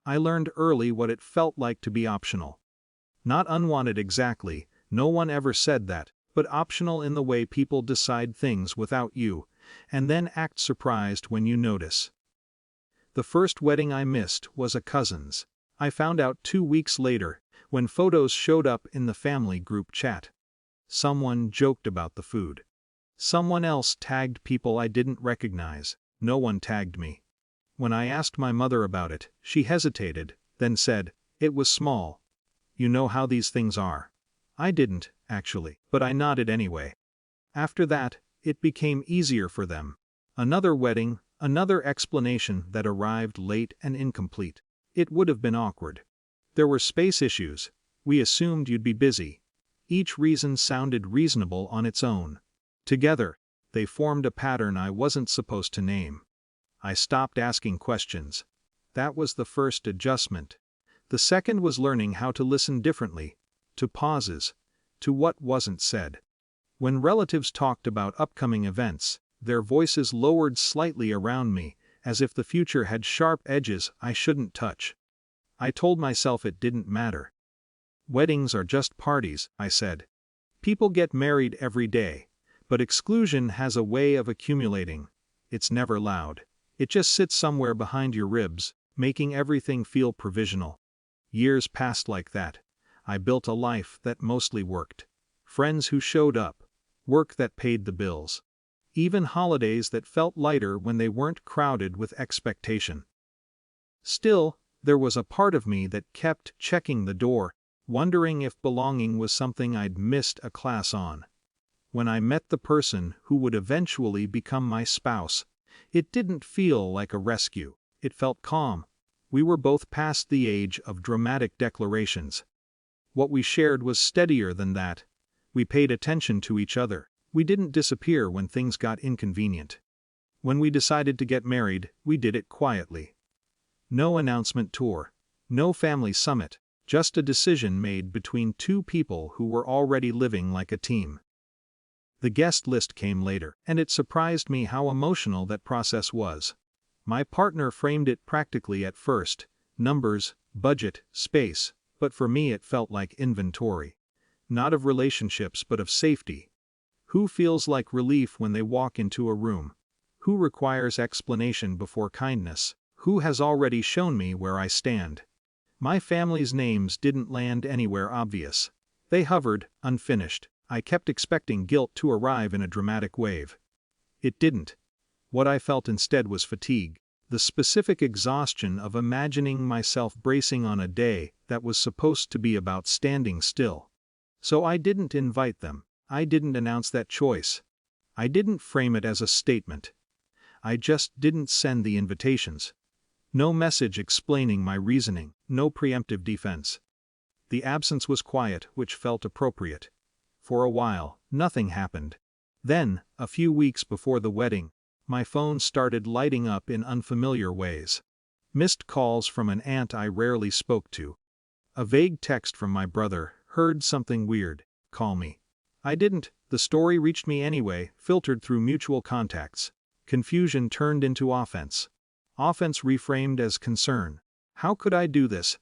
I learned early what it felt like to be optional. Not unwanted exactly, no one ever said that, but optional in the way people decide things without you, and then act surprised when you notice. The first wedding I missed was a cousin's. I found out 2 weeks later, when photos showed up in the family group chat. Someone joked about the food. Someone else tagged people I didn't recognize. No one tagged me. When I asked my mother about it, she hesitated, then said, "It was small. You know how these things are." I didn't, actually, but I nodded anyway. After that, it became easier for them. Another wedding, another explanation that arrived late and incomplete. It would have been awkward. There were space issues. We assumed you'd be busy. Each reason sounded reasonable on its own. Together, they formed a pattern I wasn't supposed to name. I stopped asking questions. That was the first adjustment. The second was learning how to listen differently, to pauses, to what wasn't said. When relatives talked about upcoming events, their voices lowered slightly around me, as if the future had sharp edges I shouldn't touch. I told myself it didn't matter. Weddings are just parties, I said. People get married every day, but exclusion has a way of accumulating. It's never loud. It just sits somewhere behind your ribs, making everything feel provisional. Years passed like that. I built a life that mostly worked. Friends who showed up. Work that paid the bills. Even holidays that felt lighter when they weren't crowded with expectation. Still, there was a part of me that kept checking the door, wondering if belonging was something I'd missed a class on. When I met the person who would eventually become my spouse, it didn't feel like a rescue. It felt calm. We were both past the age of dramatic declarations. What we shared was steadier than that. We paid attention to each other. We didn't disappear when things got inconvenient. When we decided to get married, we did it quietly. No announcement tour. No family summit. Just a decision made between two people who were already living like a team. The guest list came later, and it surprised me how emotional that process was. My partner framed it practically at first: numbers, budget, space, but for me it felt like inventory. Not of relationships but of safety. Who feels like relief when they walk into a room? Who requires explanation before kindness? Who has already shown me where I stand? My family's names didn't land anywhere obvious. They hovered, unfinished. I kept expecting guilt to arrive in a dramatic wave. It didn't. What I felt instead was fatigue, the specific exhaustion of imagining myself bracing on a day that was supposed to be about standing still. So I didn't invite them. I didn't announce that choice. I didn't frame it as a statement. I just didn't send the invitations. No message explaining my reasoning, no preemptive defense. The absence was quiet, which felt appropriate. For a while, nothing happened. Then, a few weeks before the wedding, my phone started lighting up in unfamiliar ways. Missed calls from an aunt I rarely spoke to. A vague text from my brother: "Heard something weird, call me." I didn't. The story reached me anyway, filtered through mutual contacts. Confusion turned into offense. Offense reframed as concern. How could I do this?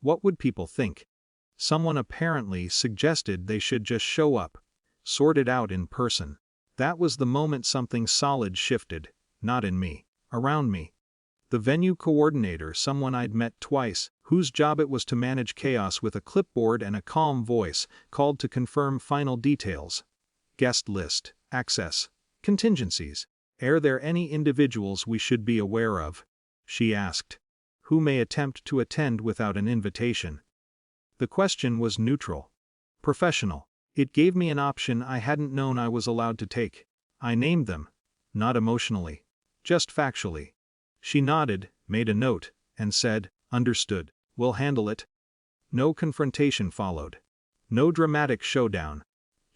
What would people think? Someone apparently suggested they should just show up. Sort it out in person. That was the moment something solid shifted, not in me, around me. The venue coordinator, someone I'd met twice, whose job it was to manage chaos with a clipboard and a calm voice, called to confirm final details. Guest list, access, contingencies. Are there any individuals we should be aware of? She asked. Who may attempt to attend without an invitation? The question was neutral. Professional. It gave me an option I hadn't known I was allowed to take. I named them. Not emotionally. Just factually. She nodded, made a note, and said, "Understood. We'll handle it." No confrontation followed. No dramatic showdown.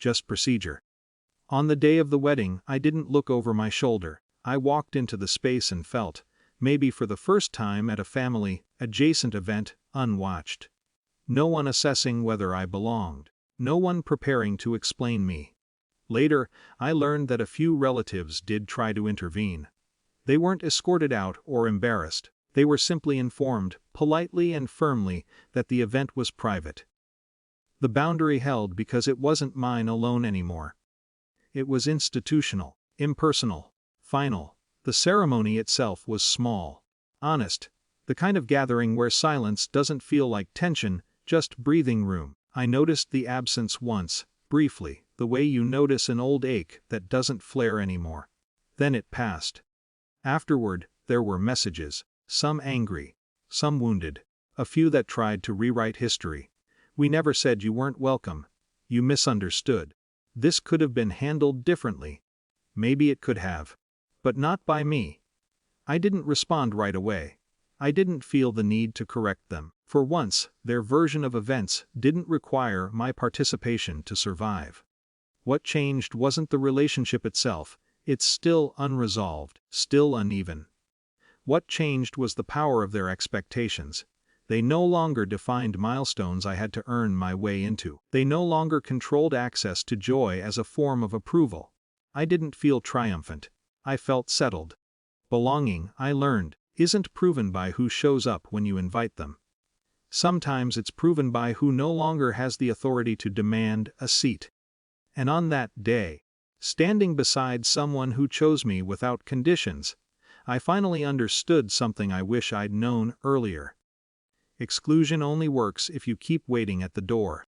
Just procedure. On the day of the wedding, I didn't look over my shoulder. I walked into the space and felt, maybe for the first time at a family-adjacent event, unwatched. No one assessing whether I belonged. No one preparing to explain me. Later, I learned that a few relatives did try to intervene. They weren't escorted out or embarrassed. They were simply informed, politely and firmly, that the event was private. The boundary held because it wasn't mine alone anymore. It was institutional, impersonal, final. The ceremony itself was small, honest, the kind of gathering where silence doesn't feel like tension, just breathing room. I noticed the absence once, briefly, the way you notice an old ache that doesn't flare anymore. Then it passed. Afterward, there were messages, some angry, some wounded, a few that tried to rewrite history. We never said you weren't welcome. You misunderstood. This could have been handled differently. Maybe it could have. But not by me. I didn't respond right away. I didn't feel the need to correct them. For once, their version of events didn't require my participation to survive. What changed wasn't the relationship itself. It's still unresolved, still uneven. What changed was the power of their expectations. They no longer defined milestones I had to earn my way into. They no longer controlled access to joy as a form of approval. I didn't feel triumphant. I felt settled. Belonging, I learned, isn't proven by who shows up when you invite them. Sometimes it's proven by who no longer has the authority to demand a seat. And on that day, standing beside someone who chose me without conditions, I finally understood something I wish I'd known earlier. Exclusion only works if you keep waiting at the door.